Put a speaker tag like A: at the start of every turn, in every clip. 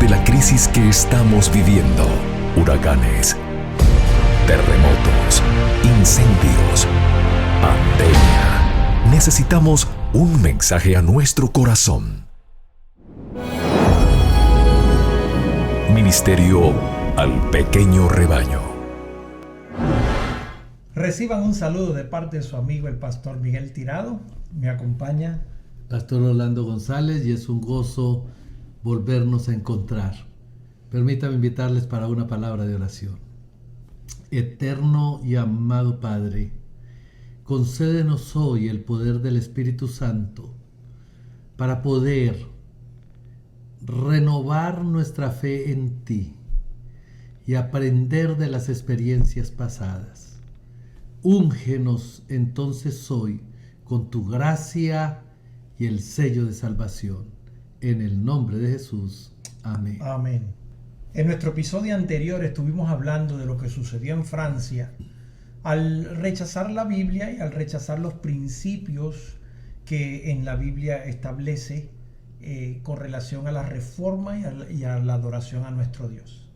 A: de la crisis que estamos viviendo: huracanes, terremotos, incendios, pandemia. Necesitamos un mensaje a nuestro corazón. Ministerio al pequeño rebaño.
B: Reciban un saludo de parte de su amigo el pastor Miguel Tirado. Me acompaña
C: Pastor Orlando González, y es un gozo volvernos a encontrar. Permítame invitarles para una palabra de oración. Eterno y amado Padre, concédenos hoy el poder del Espíritu Santo para poder renovar nuestra fe en ti y aprender de las experiencias pasadas. Úngenos entonces hoy con tu gracia y el sello de salvación. En el nombre de Jesús. Amén.
B: Amén. En nuestro episodio anterior estuvimos hablando de lo que sucedió en Francia al rechazar la Biblia y al rechazar los principios que en la Biblia establece con relación a la reforma y a la adoración a nuestro Dios.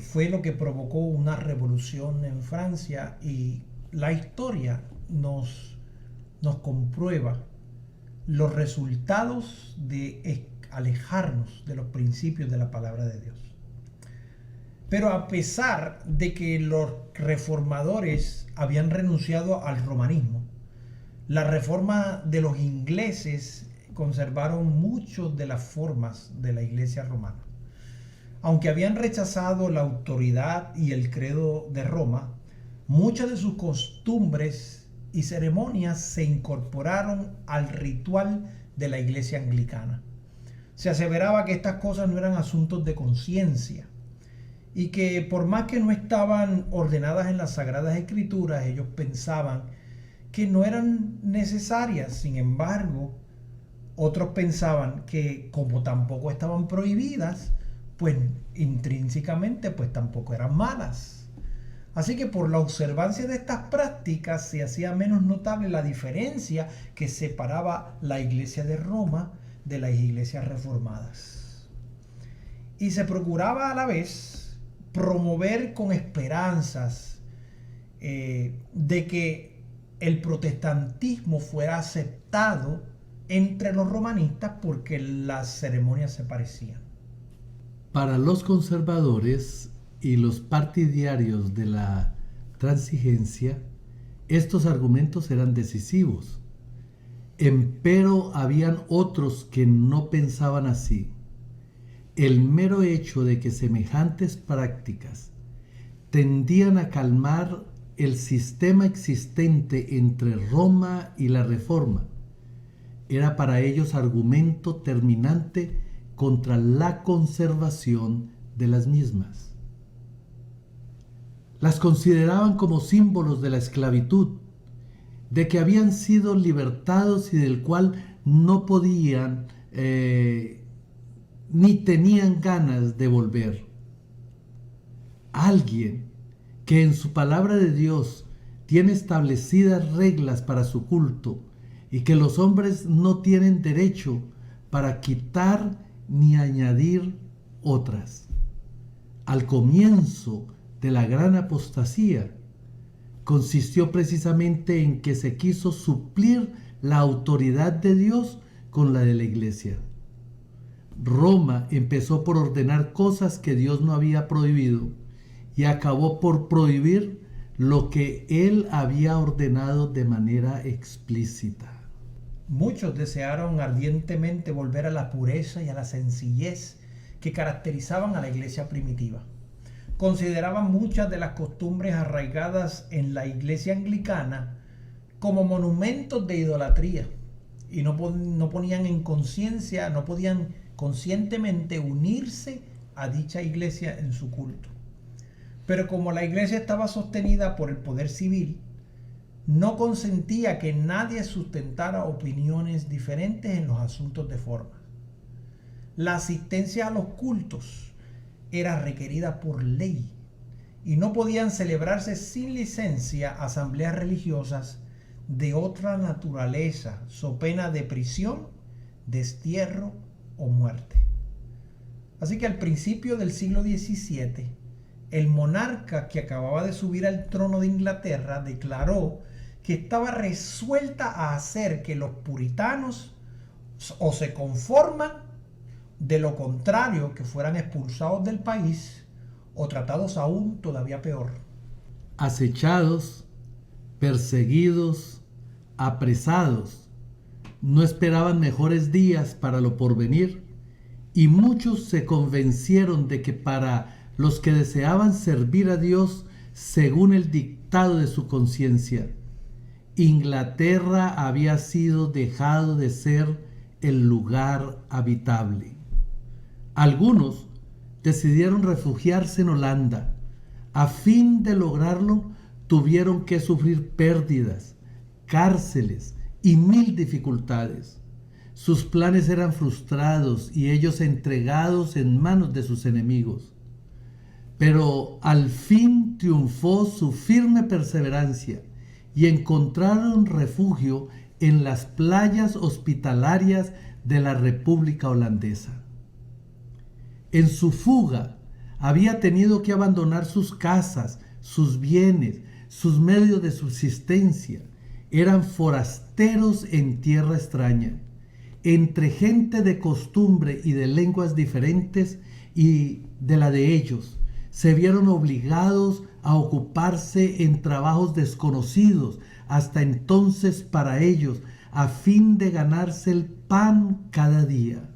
B: Fue lo que provocó una revolución en Francia, y la historia nos comprueba los resultados de alejarnos de los principios de la palabra de Dios. Pero a pesar de que los reformadores habían renunciado al romanismo, la reforma de los ingleses conservaron muchas de las formas de la iglesia romana. Aunque habían rechazado la autoridad y el credo de Roma, muchas de sus costumbres y ceremonias se incorporaron al ritual de la iglesia anglicana. Se aseveraba que estas cosas no eran asuntos de conciencia y que por más que no estaban ordenadas en las Sagradas Escrituras, ellos pensaban que no eran necesarias. Sin embargo, otros pensaban que como tampoco estaban prohibidas, pues intrínsecamente pues tampoco eran malas. Así que por la observancia de estas prácticas se hacía menos notable la diferencia que separaba la iglesia de Roma de las iglesias reformadas. Y se procuraba a la vez promover con esperanzas de que el protestantismo fuera aceptado entre los romanistas porque las ceremonias se parecían.
C: Para los conservadores y los partidarios de la transigencia, estos argumentos eran decisivos. Empero habían otros que no pensaban así. El mero hecho de que semejantes prácticas tendían a calmar el sistema existente entre Roma y la Reforma era para ellos argumento terminante contra la conservación de las mismas. Las consideraban como símbolos de la esclavitud, de que habían sido libertados y del cual no podían ni tenían ganas de volver. Alguien que en su palabra de Dios tiene establecidas reglas para su culto y que los hombres no tienen derecho para quitar ni añadir otras. Al comienzo de la gran apostasía consistió precisamente en que se quiso suplir la autoridad de Dios con la de la iglesia. Roma empezó por ordenar cosas que Dios no había prohibido y acabó por prohibir lo que Él había ordenado de manera explícita.
B: Muchos desearon ardientemente volver a la pureza y a la sencillez que caracterizaban a la iglesia primitiva. Consideraban muchas de las costumbres arraigadas en la iglesia anglicana como monumentos de idolatría y no ponían en conciencia, no podían conscientemente unirse a dicha iglesia en su culto. Pero como la iglesia estaba sostenida por el poder civil, no consentía que nadie sustentara opiniones diferentes en los asuntos de forma. La asistencia a los cultos era requerida por ley y no podían celebrarse sin licencia asambleas religiosas de otra naturaleza, so pena de prisión, destierro o muerte. Así que al principio del siglo XVII, el monarca que acababa de subir al trono de Inglaterra declaró que estaba resuelta a hacer que los puritanos o se conforman, de lo contrario que fueran expulsados del país o tratados aún todavía peor.
C: Acechados, perseguidos, apresados, no esperaban mejores días para lo porvenir, y muchos se convencieron de que para los que deseaban servir a Dios según el dictado de su conciencia, Inglaterra había sido dejado de ser el lugar habitable. Algunos decidieron refugiarse en Holanda. A fin de lograrlo, tuvieron que sufrir pérdidas, cárceles y mil dificultades. Sus planes eran frustrados y ellos entregados en manos de sus enemigos. Pero al fin triunfó su firme perseverancia y encontraron refugio en las playas hospitalarias de la República Holandesa. En su fuga había tenido que abandonar sus casas, sus bienes, sus medios de subsistencia. Eran forasteros en tierra extraña, entre gente de costumbre y de lenguas diferentes y de la de ellos. Se vieron obligados a ocuparse en trabajos desconocidos hasta entonces para ellos, a fin de ganarse el pan cada día.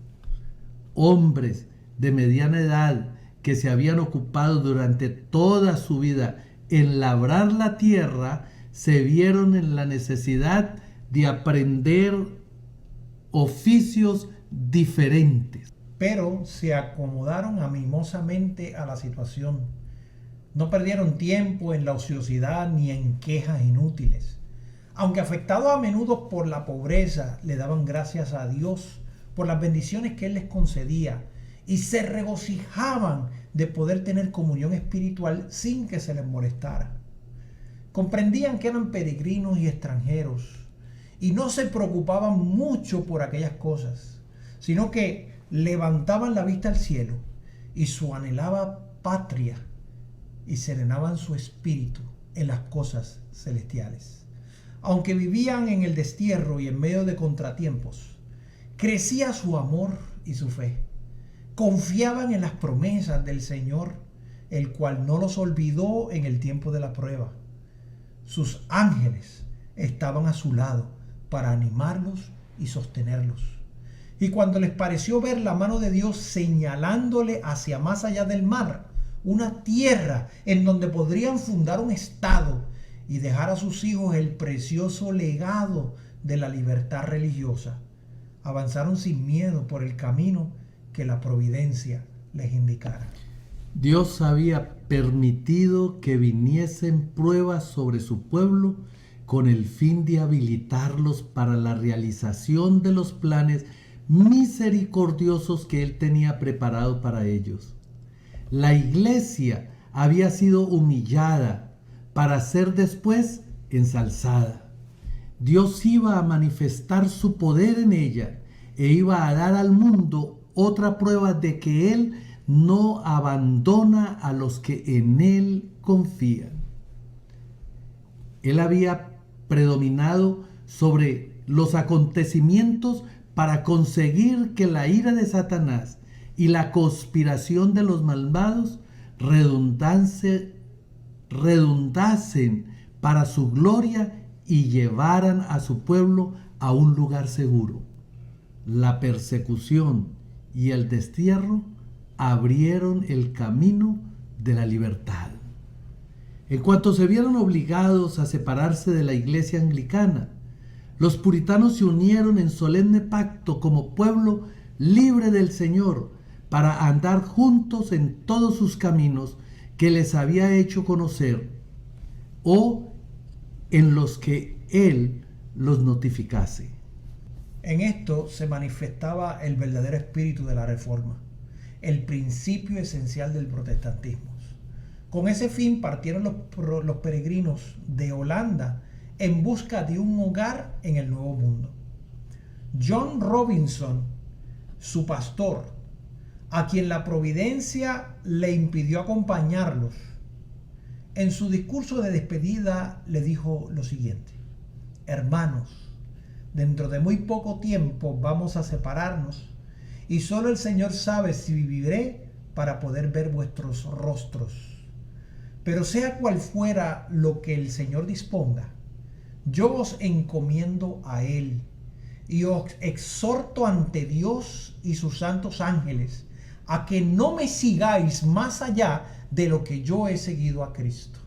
C: Hombres de mediana edad que se habían ocupado durante toda su vida en labrar la tierra, se vieron en la necesidad de aprender oficios diferentes.
B: Pero se acomodaron amimosamente a la situación. No perdieron tiempo en la ociosidad ni en quejas inútiles. Aunque afectados a menudo por la pobreza, le daban gracias a Dios por las bendiciones que Él les concedía y se regocijaban de poder tener comunión espiritual sin que se les molestara. Comprendían que eran peregrinos y extranjeros y no se preocupaban mucho por aquellas cosas, sino que levantaban la vista al cielo y su anhelada patria y serenaban su espíritu en las cosas celestiales. Aunque vivían en el destierro y en medio de contratiempos, crecía su amor y su fe. Confiaban en las promesas del Señor, el cual no los olvidó en el tiempo de la prueba. Sus ángeles estaban a su lado para animarlos y sostenerlos. Y cuando les pareció ver la mano de Dios señalándole hacia más allá del mar, una tierra en donde podrían fundar un estado y dejar a sus hijos el precioso legado de la libertad religiosa, avanzaron sin miedo por el camino que la providencia les indicara.
C: Dios había permitido que viniesen pruebas sobre su pueblo con el fin de habilitarlos para la realización de los planes misericordiosos que Él tenía preparado para ellos. La iglesia había sido humillada para ser después ensalzada. Dios iba a manifestar su poder en ella e iba a dar al mundo otra prueba de que Él no abandona a los que en Él confían. Él había predominado sobre los acontecimientos para conseguir que la ira de Satanás y la conspiración de los malvados redundasen para su gloria y llevaran a su pueblo a un lugar seguro. La persecución y el destierro abrieron el camino de la libertad. En cuanto se vieron obligados a separarse de la iglesia anglicana, los puritanos se unieron en solemne pacto como pueblo libre del Señor para andar juntos en todos sus caminos que les había hecho conocer o en los que Él los notificase.
B: En esto se manifestaba el verdadero espíritu de la Reforma, el principio esencial del protestantismo. Con ese fin partieron los peregrinos de Holanda en busca de un hogar en el Nuevo Mundo. John Robinson, su pastor, a quien la providencia le impidió acompañarlos, en su discurso de despedida le dijo lo siguiente: hermanos, dentro de muy poco tiempo vamos a separarnos y solo el Señor sabe si viviré para poder ver vuestros rostros. Pero sea cual fuera lo que el Señor disponga, yo os encomiendo a Él y os exhorto ante Dios y sus santos ángeles a que no me sigáis más allá de lo que yo he seguido a Cristo.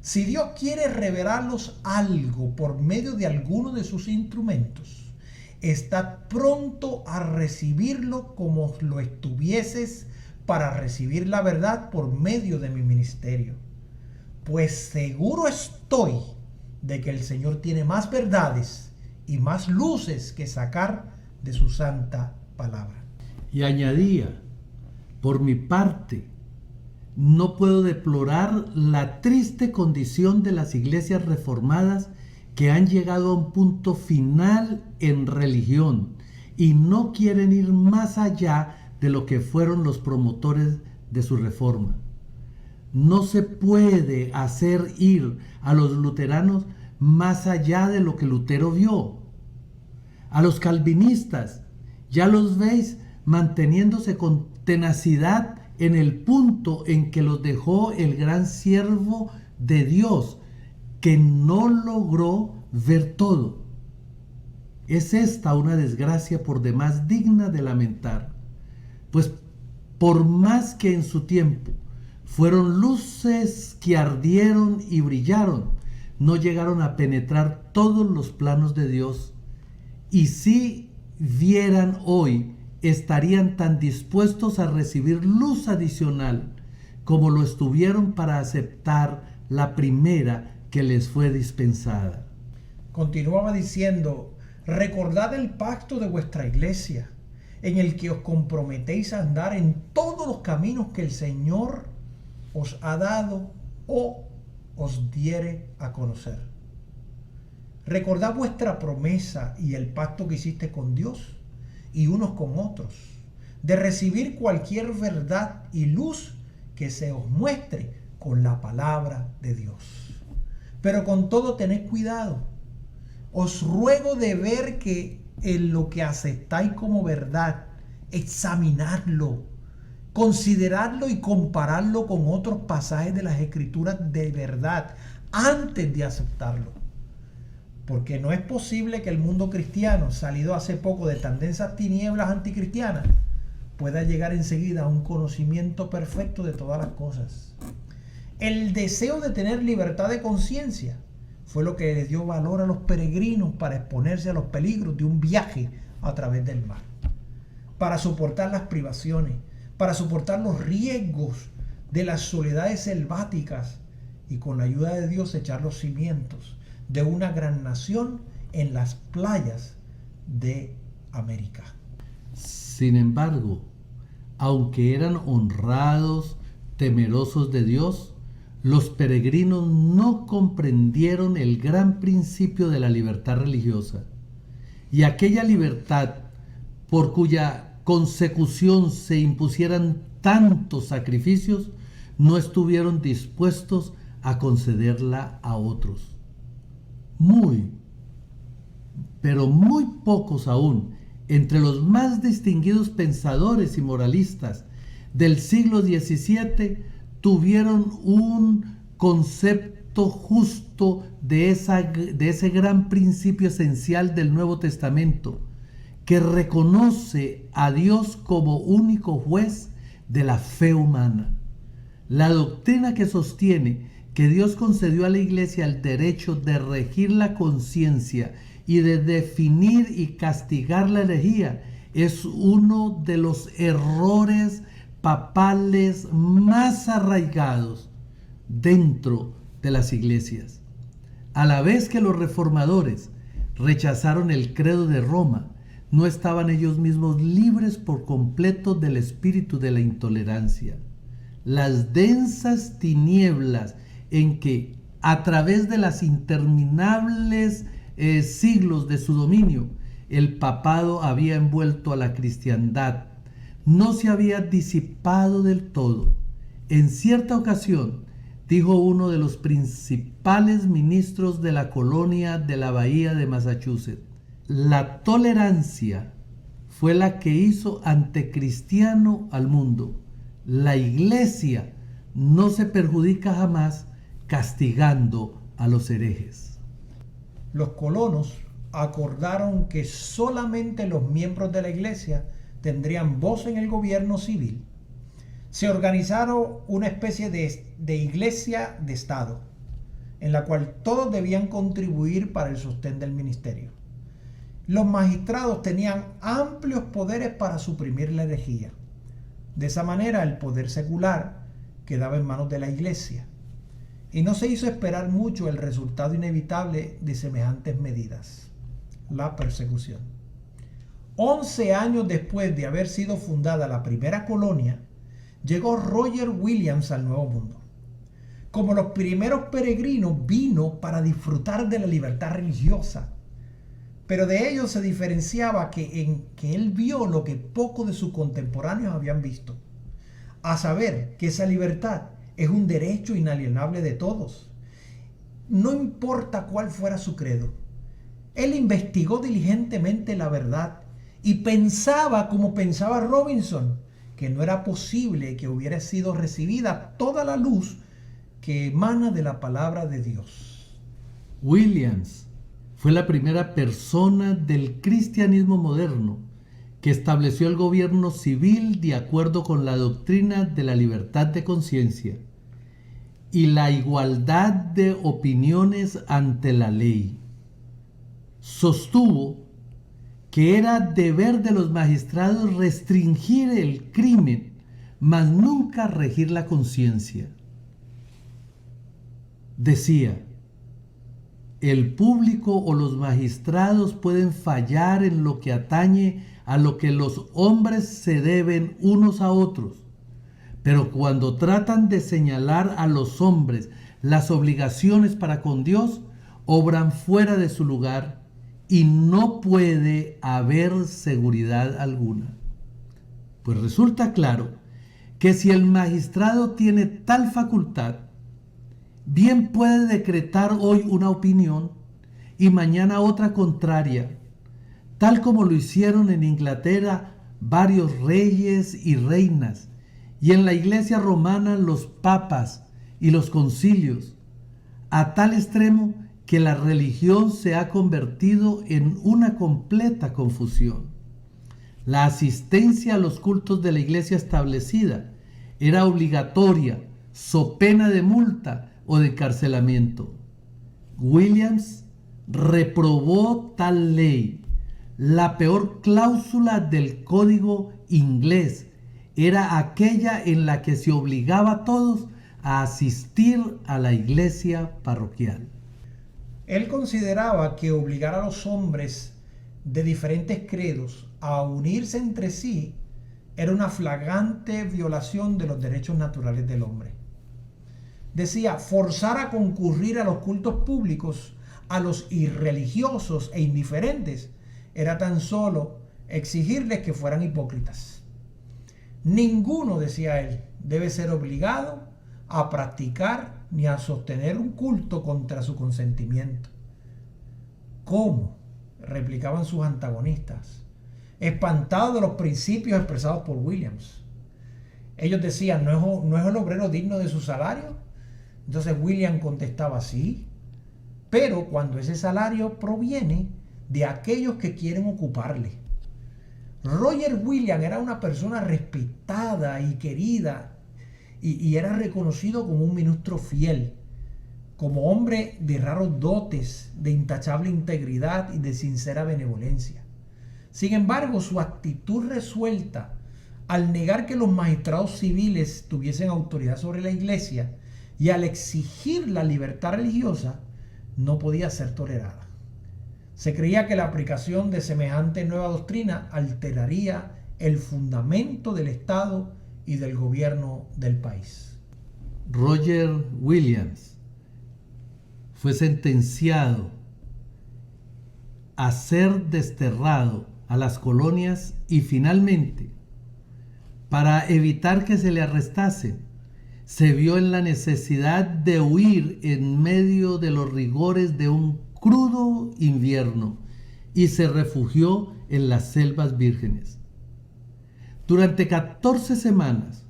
B: Si Dios quiere revelaros algo por medio de alguno de sus instrumentos, estad pronto a recibirlo como lo estuvieses para recibir la verdad por medio de mi ministerio. Pues seguro estoy de que el Señor tiene más verdades y más luces que sacar de su santa palabra.
C: Y añadía: por mi parte, no puedo deplorar la triste condición de las iglesias reformadas que han llegado a un punto final en religión y no quieren ir más allá de lo que fueron los promotores de su reforma. No se puede hacer ir a los luteranos más allá de lo que Lutero vio. A los calvinistas, ya los veis manteniéndose con tenacidad en el punto en que los dejó el gran siervo de Dios, que no logró ver todo. Es esta una desgracia por demás digna de lamentar, pues por más que en su tiempo fueron luces que ardieron y brillaron, no llegaron a penetrar todos los planos de Dios, y si vieran hoy, estarían tan dispuestos a recibir luz adicional como lo estuvieron para aceptar la primera que les fue dispensada.
B: Continuaba diciendo: recordad el pacto de vuestra iglesia, en el que os comprometéis a andar en todos los caminos que el Señor os ha dado o os diere a conocer. Recordad vuestra promesa y el pacto que hiciste con Dios y unos con otros, de recibir cualquier verdad y luz que se os muestre con la palabra de Dios. Pero con todo tened cuidado. Os ruego de ver que en lo que aceptáis como verdad, examinadlo, consideradlo y compararlo con otros pasajes de las Escrituras de verdad antes de aceptarlo. Porque no es posible que el mundo cristiano, salido hace poco de tan densas tinieblas anticristianas, pueda llegar enseguida a un conocimiento perfecto de todas las cosas. El deseo de tener libertad de conciencia fue lo que le dio valor a los peregrinos para exponerse a los peligros de un viaje a través del mar, para soportar las privaciones, para soportar los riesgos de las soledades selváticas y con la ayuda de Dios echar los cimientos de una gran nación en las playas de América.
C: Sin embargo, aunque eran honrados, temerosos de Dios, los peregrinos no comprendieron el gran principio de la libertad religiosa, y aquella libertad por cuya consecución se impusieran tantos sacrificios, no estuvieron dispuestos a concederla a otros. Pero muy pocos aún, entre los más distinguidos pensadores y moralistas del siglo XVII, tuvieron un concepto justo de ese gran principio esencial del Nuevo Testamento, que reconoce a Dios como único juez de la fe humana. La doctrina que sostiene que Dios concedió a la Iglesia el derecho de regir la conciencia y de definir y castigar la herejía es uno de los errores papales más arraigados dentro de las iglesias. A la vez que los reformadores rechazaron el credo de Roma, no estaban ellos mismos libres por completo del espíritu de la intolerancia. Las densas tinieblas en que, a través de las interminables siglos de su dominio, el papado había envuelto a la cristiandad, no se había disipado del todo. En cierta ocasión, dijo uno de los principales ministros de la colonia de la Bahía de Massachusetts, la tolerancia fue la que hizo anticristiano al mundo. La iglesia no se perjudica jamás castigando a los herejes.
B: Los colonos acordaron que solamente los miembros de la iglesia tendrían voz en el gobierno civil. Se organizaron una especie de iglesia de Estado, en la cual todos debían contribuir para el sostén del ministerio. Los magistrados tenían amplios poderes para suprimir la herejía. De esa manera, el poder secular quedaba en manos de la iglesia. Y no se hizo esperar mucho el resultado inevitable de semejantes medidas: la persecución. 11 años después de haber sido fundada la primera colonia, llegó Roger Williams al Nuevo Mundo. Como los primeros peregrinos, vino para disfrutar de la libertad religiosa. Pero de ello se diferenciaba que él vio lo que pocos de sus contemporáneos habían visto, a saber que esa libertad es un derecho inalienable de todos, no importa cuál fuera su credo. Él investigó diligentemente la verdad y pensaba como pensaba Robinson, que no era posible que hubiera sido recibida toda la luz que emana de la palabra de Dios.
C: Williams fue la primera persona del cristianismo moderno que estableció el gobierno civil de acuerdo con la doctrina de la libertad de conciencia y la igualdad de opiniones ante la ley. Sostuvo que era deber de los magistrados restringir el crimen, mas nunca regir la conciencia. Decía: el público o los magistrados pueden fallar en lo que atañe a lo que los hombres se deben unos a otros, pero cuando tratan de señalar a los hombres las obligaciones para con Dios, obran fuera de su lugar y no puede haber seguridad alguna. Pues resulta claro que si el magistrado tiene tal facultad, bien puede decretar hoy una opinión y mañana otra contraria, tal como lo hicieron en Inglaterra varios reyes y reinas, y en la Iglesia romana los papas y los concilios, a tal extremo que la religión se ha convertido en una completa confusión. La asistencia a los cultos de la iglesia establecida era obligatoria, so pena de multa o de encarcelamiento. Williams reprobó tal ley. La peor cláusula del código inglés era aquella en la que se obligaba a todos a asistir a la iglesia parroquial.
B: Él consideraba que obligar a los hombres de diferentes credos a unirse entre sí era una flagrante violación de los derechos naturales del hombre. Decía: forzar a concurrir a los cultos públicos a los irreligiosos e indiferentes era tan solo exigirles que fueran hipócritas. Ninguno, decía él, debe ser obligado a practicar ni a sostener un culto contra su consentimiento. ¿Cómo?, replicaban sus antagonistas, espantados de los principios expresados por Williams. Ellos decían: ¿no es el obrero digno de su salario? Entonces William contestaba: sí, pero cuando ese salario proviene de aquellos que quieren ocuparle. Roger Williams era una persona respetada y querida, y era reconocido como un ministro fiel, como hombre de raros dotes, de intachable integridad y de sincera benevolencia. Sin embargo, su actitud resuelta al negar que los magistrados civiles tuviesen autoridad sobre la iglesia y al exigir la libertad religiosa no podía ser tolerada. Se creía que la aplicación de semejante nueva doctrina alteraría el fundamento del Estado y del gobierno del país.
C: Roger Williams fue sentenciado a ser desterrado a las colonias y finalmente para evitar que se le arrestase, se vio en la necesidad de huir en medio de los rigores de un crudo invierno y se refugió en las selvas vírgenes. Durante 14 semanas,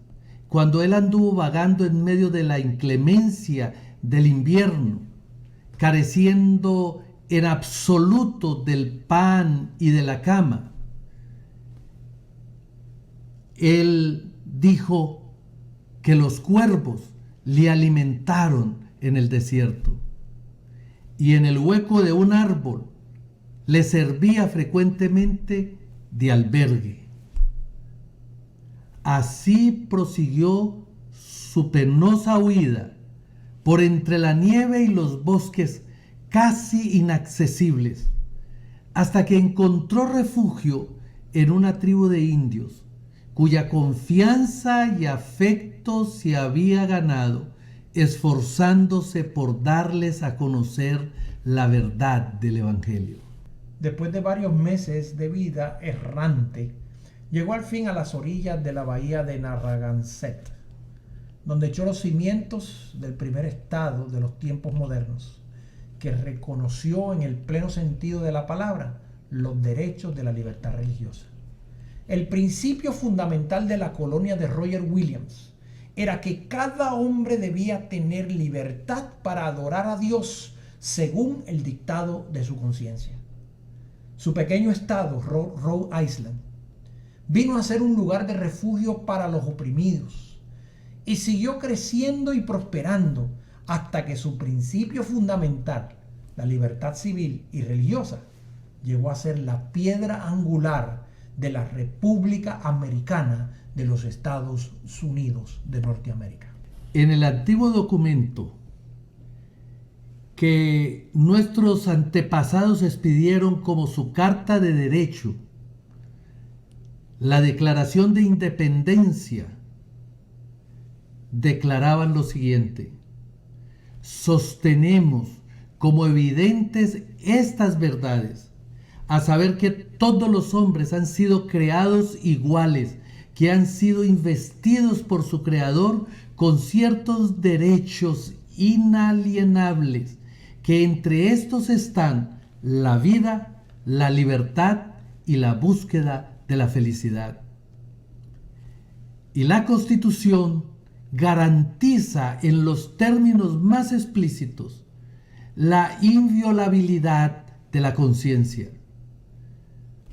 C: cuando él anduvo vagando en medio de la inclemencia del invierno, careciendo en absoluto del pan y de la cama, él dijo que los cuervos le alimentaron en el desierto y en el hueco de un árbol le servía frecuentemente de albergue. Así prosiguió su penosa huida por entre la nieve y los bosques casi inaccesibles, hasta que encontró refugio en una tribu de indios, cuya confianza y afecto se había ganado, esforzándose por darles a conocer la verdad del Evangelio.
B: Después de varios meses de vida errante, llegó al fin a las orillas de la bahía de Narragansett, donde echó los cimientos del primer estado de los tiempos modernos, que reconoció en el pleno sentido de la palabra los derechos de la libertad religiosa. El principio fundamental de la colonia de Roger Williams era que cada hombre debía tener libertad para adorar a Dios según el dictado de su conciencia. Su pequeño estado, Rhode Island, vino a ser un lugar de refugio para los oprimidos y siguió creciendo y prosperando hasta que su principio fundamental, la libertad civil y religiosa, llegó a ser la piedra angular de la República Americana de los Estados Unidos de Norteamérica.
C: En el antiguo documento que nuestros antepasados expidieron como su Carta de Derecho, la Declaración de Independencia, declaraban lo siguiente: sostenemos como evidentes estas verdades, a saber que todos los hombres han sido creados iguales, que han sido investidos por su Creador con ciertos derechos inalienables, que entre estos están la vida, la libertad y la búsqueda de la felicidad. Y la Constitución garantiza en los términos más explícitos la inviolabilidad de la conciencia.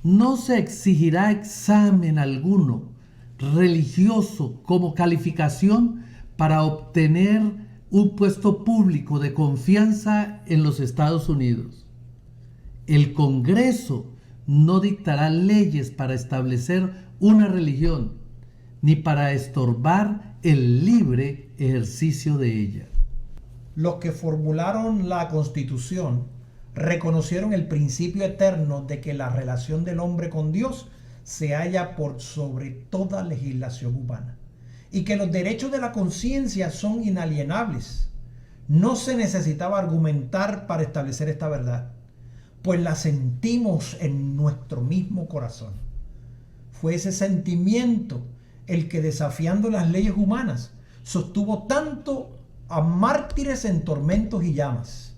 C: No se exigirá examen alguno religioso como calificación para obtener un puesto público de confianza en los Estados Unidos. El Congreso no dictará leyes para establecer una religión, ni para estorbar el libre ejercicio de ella.
B: Los que formularon la Constitución reconocieron el principio eterno de que la relación del hombre con Dios se halla por sobre toda legislación humana y que los derechos de la conciencia son inalienables. No se necesitaba argumentar para establecer esta verdad, pues la sentimos en nuestro mismo corazón. Fue ese sentimiento el que, desafiando las leyes humanas, sostuvo tanto a mártires en tormentos y llamas.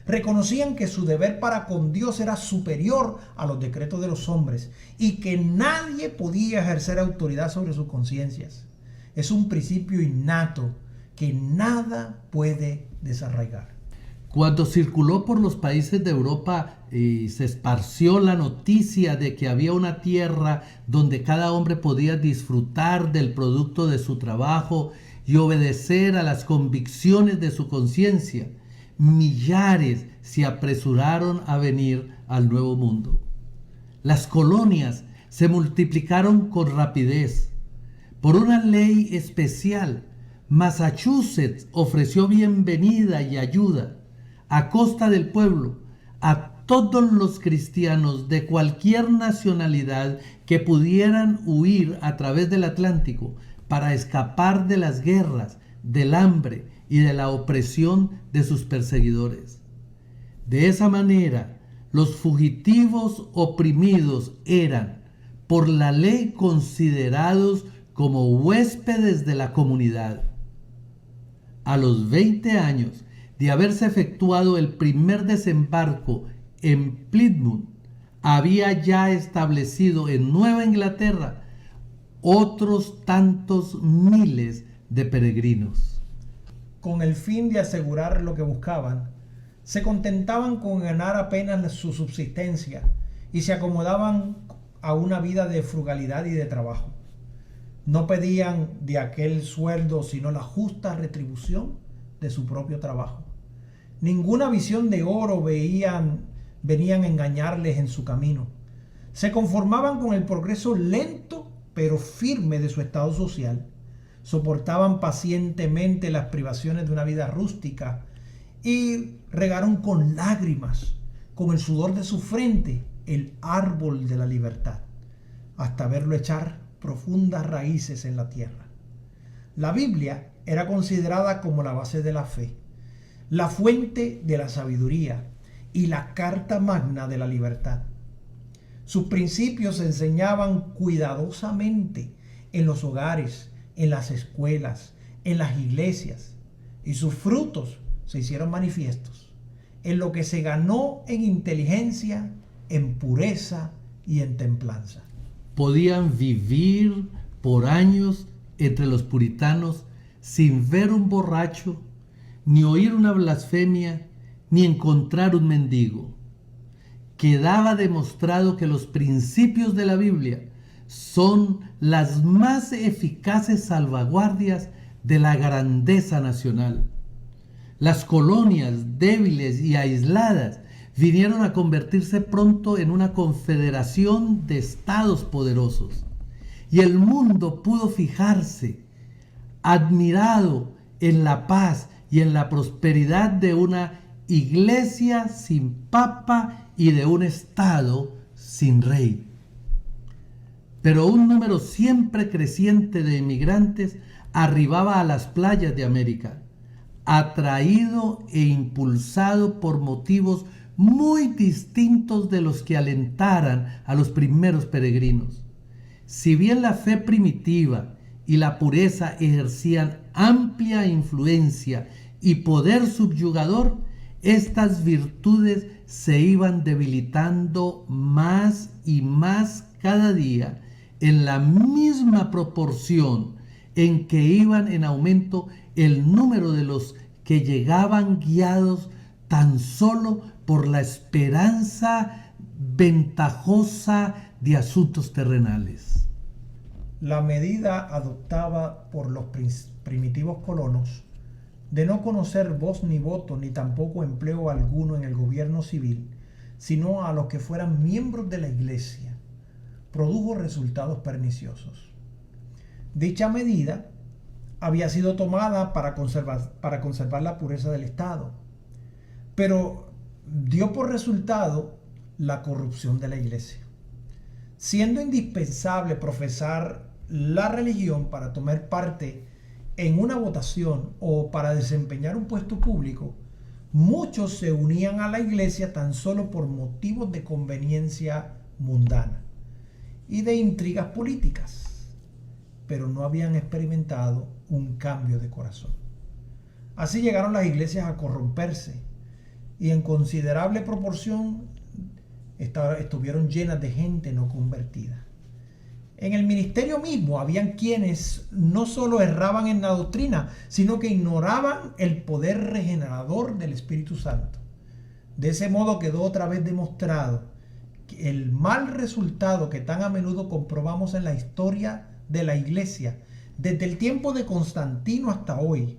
B: Reconocían que su deber para con Dios era superior a los decretos de los hombres y que nadie podía ejercer autoridad sobre sus conciencias. Es un principio innato que nada puede desarraigar.
C: Cuando circuló por los países de Europa y se esparció la noticia de que había una tierra donde cada hombre podía disfrutar del producto de su trabajo y obedecer a las convicciones de su conciencia, millares se apresuraron a venir al Nuevo Mundo. Las colonias se multiplicaron con rapidez. Por una ley especial, Massachusetts ofreció bienvenida y ayuda a costa del pueblo a todos los cristianos de cualquier nacionalidad que pudieran huir a través del Atlántico para escapar de las guerras, del hambre y de la opresión de sus perseguidores. De esa manera, los fugitivos oprimidos eran, por la ley, considerados como huéspedes de la comunidad. A los 20 años de haberse efectuado el primer desembarco en Plymouth, había ya establecido en Nueva Inglaterra otros tantos miles de peregrinos.
B: Con el fin de asegurar lo que buscaban, se contentaban con ganar apenas su subsistencia y se acomodaban a una vida de frugalidad y de trabajo. No pedían de aquel sueldo sino la justa retribución de su propio trabajo. Ninguna visión de oro venían a engañarles en su camino. Se conformaban con el progreso lento pero firme de su estado social. Soportaban pacientemente las privaciones de una vida rústica y regaron con lágrimas, con el sudor de su frente, el árbol de la libertad, hasta verlo echar profundas raíces en la tierra. La Biblia era considerada como la base de la fe, la fuente de la sabiduría y la carta magna de la libertad. Sus principios se enseñaban cuidadosamente en los hogares, en las escuelas, en las iglesias, y sus frutos se hicieron manifiestos en lo que se ganó en inteligencia, en pureza y en templanza.
C: Podían vivir por años entre los puritanos sin ver un borracho, ni oír una blasfemia, ni encontrar un mendigo. Quedaba demostrado que los principios de la Biblia son las más eficaces salvaguardias de la grandeza nacional. Las colonias débiles y aisladas vinieron a convertirse pronto en una confederación de estados poderosos, y el mundo pudo fijarse, admirado en la paz y en la prosperidad de una iglesia sin papa y de un estado sin rey. Pero un número siempre creciente de emigrantes arribaba a las playas de América, atraído e impulsado por motivos muy distintos de los que alentaran a los primeros peregrinos. Si bien la fe primitiva y la pureza ejercían amplia influencia y poder subyugador, estas virtudes se iban debilitando más y más cada día en la misma proporción en que iban en aumento el número de los que llegaban guiados tan solo por la esperanza ventajosa de asuntos terrenales.
B: La medida adoptada por los primitivos colonos de no conocer voz ni voto ni tampoco empleo alguno en el gobierno civil, sino a los que fueran miembros de la iglesia, produjo resultados perniciosos. Dicha medida había sido tomada para conservar la pureza del Estado, pero dio por resultado la corrupción de la iglesia. Siendo indispensable profesar la religión para tomar parte en una votación o para desempeñar un puesto público, muchos se unían a la iglesia tan solo por motivos de conveniencia mundana y de intrigas políticas, pero no habían experimentado un cambio de corazón. Así llegaron las iglesias a corromperse y en considerable proporción estuvieron llenas de gente no convertida. En el ministerio mismo habían quienes no solo erraban en la doctrina, sino que ignoraban el poder regenerador del Espíritu Santo. De ese modo quedó otra vez demostrado que el mal resultado que tan a menudo comprobamos en la historia de la iglesia, desde el tiempo de Constantino hasta hoy,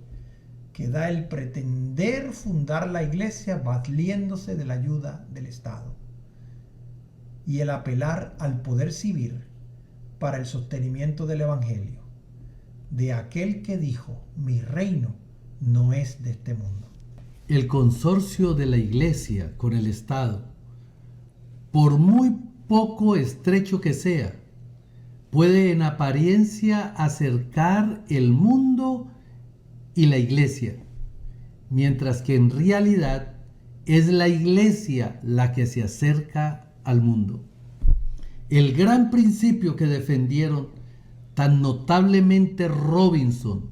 B: que da el pretender fundar la iglesia valiéndose de la ayuda del Estado y el apelar al poder civil para el sostenimiento del Evangelio, de aquel que dijo: mi reino no es de este mundo.
C: El consorcio de la iglesia con el Estado, por muy poco estrecho que sea, puede en apariencia acercar el mundo y la iglesia, mientras que en realidad es la iglesia la que se acerca al mundo. El gran principio que defendieron tan notablemente Robinson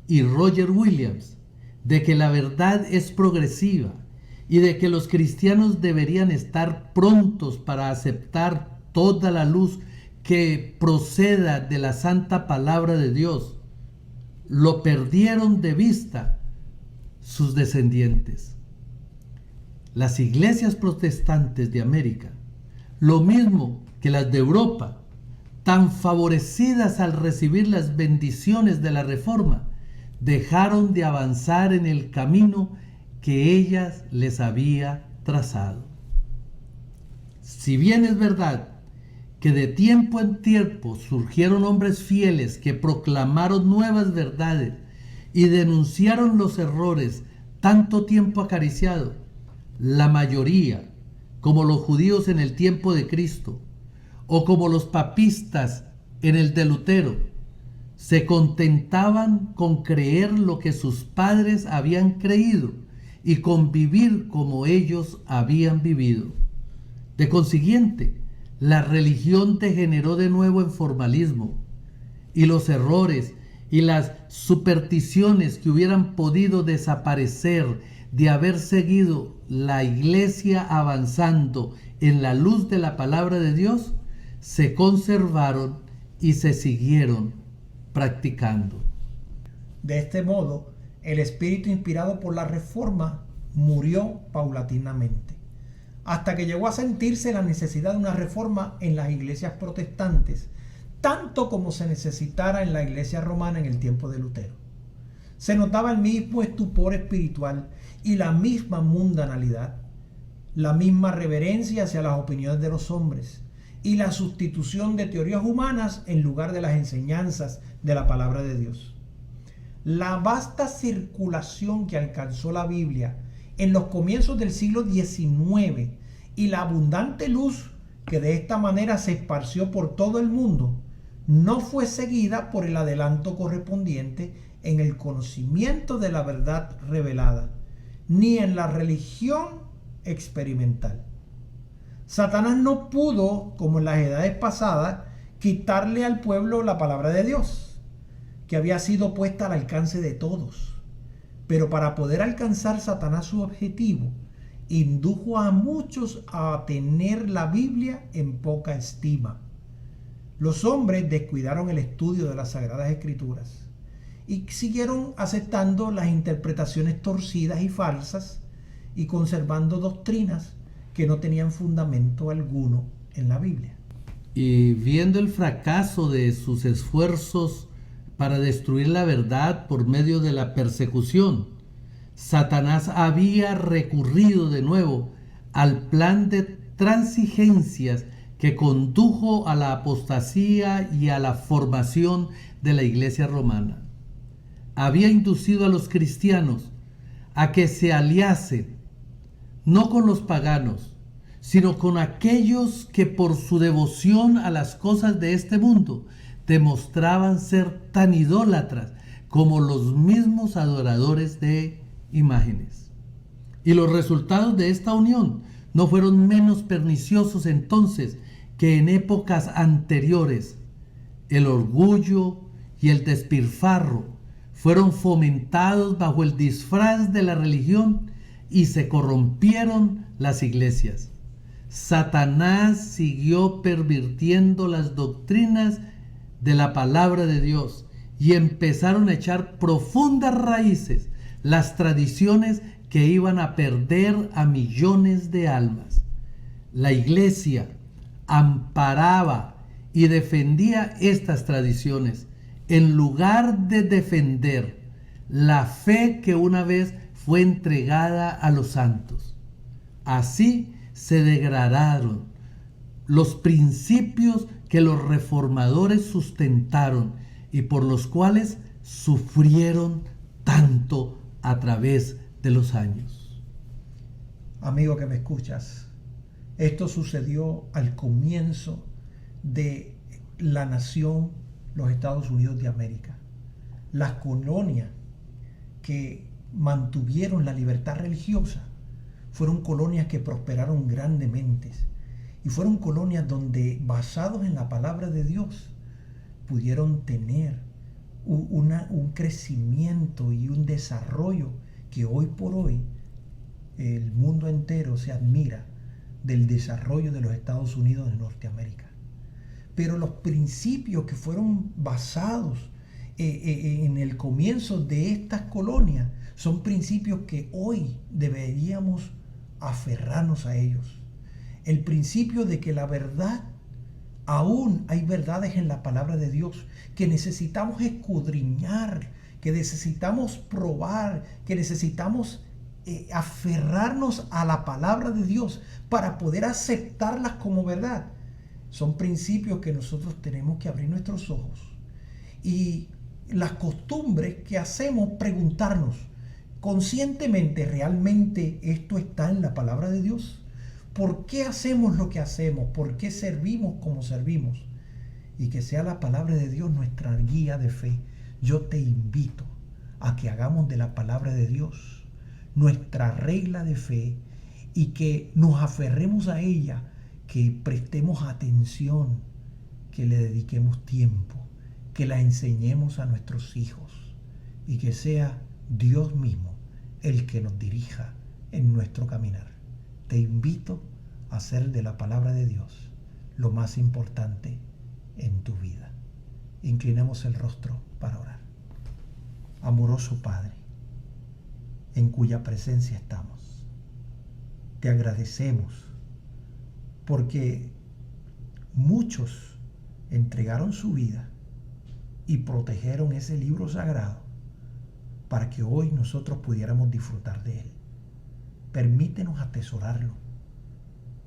C: y Roger Williams, de que la verdad es progresiva y de que los cristianos deberían estar prontos para aceptar toda la luz que proceda de la santa palabra de Dios, lo perdieron de vista sus descendientes. Las iglesias protestantes de América, lo mismo que las de Europa, tan favorecidas al recibir las bendiciones de la Reforma, dejaron de avanzar en el camino que ellas les había trazado. Si bien es verdad que de tiempo en tiempo surgieron hombres fieles que proclamaron nuevas verdades y denunciaron los errores tanto tiempo acariciados, la mayoría, como los judíos en el tiempo de Cristo, o como los papistas en el de Lutero, se contentaban con creer lo que sus padres habían creído y con vivir como ellos habían vivido. De consiguiente, la religión degeneró de nuevo en formalismo, y los errores y las supersticiones que hubieran podido desaparecer de haber seguido la iglesia avanzando en la luz de la palabra de Dios, se conservaron y se siguieron practicando.
B: De este modo, el espíritu inspirado por la Reforma murió paulatinamente, hasta que llegó a sentirse la necesidad de una reforma en las iglesias protestantes, tanto como se necesitara en la iglesia romana en el tiempo de Lutero. Se notaba el mismo estupor espiritual y la misma mundanalidad, la misma reverencia hacia las opiniones de los hombres y la sustitución de teorías humanas en lugar de las enseñanzas de la palabra de Dios. La vasta circulación que alcanzó la Biblia en los comienzos del siglo XIX y la abundante luz que de esta manera se esparció por todo el mundo no fue seguida por el adelanto correspondiente en el conocimiento de la verdad revelada, ni en la religión experimental. Satanás no pudo, como en las edades pasadas, quitarle al pueblo la palabra de Dios, que había sido puesta al alcance de todos. Pero para poder alcanzar Satanás su objetivo, indujo a muchos a tener la Biblia en poca estima. Los hombres descuidaron el estudio de las Sagradas Escrituras y siguieron aceptando las interpretaciones torcidas y falsas y conservando doctrinas que no tenían fundamento alguno en la Biblia.
C: Y viendo el fracaso de sus esfuerzos para destruir la verdad por medio de la persecución, Satanás había recurrido de nuevo al plan de transigencias que condujo a la apostasía y a la formación de la iglesia romana. Había inducido a los cristianos a que se aliasen no con los paganos, sino con aquellos que por su devoción a las cosas de este mundo demostraban ser tan idólatras como los mismos adoradores de imágenes. Y los resultados de esta unión no fueron menos perniciosos entonces que en épocas anteriores. El orgullo y el despilfarro fueron fomentados bajo el disfraz de la religión y se corrompieron las iglesias. Satanás siguió pervirtiendo las doctrinas de la palabra de Dios y empezaron a echar profundas raíces las tradiciones que iban a perder a millones de almas. La iglesia amparaba y defendía estas tradiciones en lugar de defender la fe que una vez fue entregada a los santos. Así se degradaron los principios que los reformadores sustentaron y por los cuales sufrieron tanto a través de los años.
B: Amigo que me escuchas, esto sucedió al comienzo de la nación, los Estados Unidos de América. Las colonias que mantuvieron la libertad religiosa fueron colonias que prosperaron grandemente y fueron colonias donde, basados en la palabra de Dios, pudieron tener un crecimiento y un desarrollo que hoy por hoy el mundo entero se admira del desarrollo de los Estados Unidos de Norteamérica. Pero los principios que fueron basados en el comienzo de estas colonias son principios que hoy deberíamos aferrarnos a ellos. El principio de que la verdad, aún hay verdades en la palabra de Dios que necesitamos escudriñar, que necesitamos probar, que necesitamos aferrarnos a la palabra de Dios para poder aceptarlas como verdad. Son principios que nosotros tenemos que abrir nuestros ojos y las costumbres que hacemos, preguntarnos conscientemente, ¿realmente esto está en la palabra de Dios? ¿Por qué hacemos lo que hacemos? ¿Por qué servimos como servimos? Y que sea la palabra de Dios nuestra guía de fe. Yo te invito a que hagamos de la palabra de Dios nuestra regla de fe y que nos aferremos a ella, que prestemos atención, que le dediquemos tiempo, que la enseñemos a nuestros hijos y que sea Dios mismo el que nos dirija en nuestro caminar. Te invito a hacer de la palabra de Dios lo más importante en tu vida. Inclinemos el rostro para orar. Amoroso Padre, en cuya presencia estamos, te agradecemos porque muchos entregaron su vida y protegieron ese libro sagrado para que hoy nosotros pudiéramos disfrutar de él. Permítenos atesorarlo,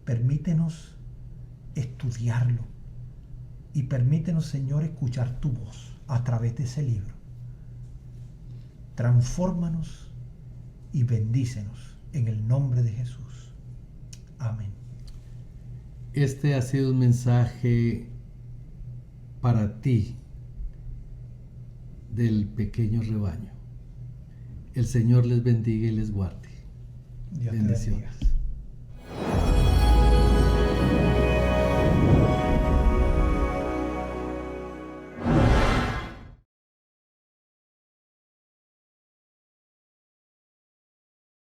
B: permítenos estudiarlo y permítenos, Señor, escuchar tu voz a través de ese libro. Transfórmanos y bendícenos en el nombre de Jesús. Amén.
C: Este ha sido un mensaje para ti del pequeño rebaño. El Señor les bendiga y les guarde.
B: Dios te
C: Bendiciones.
B: bendiga.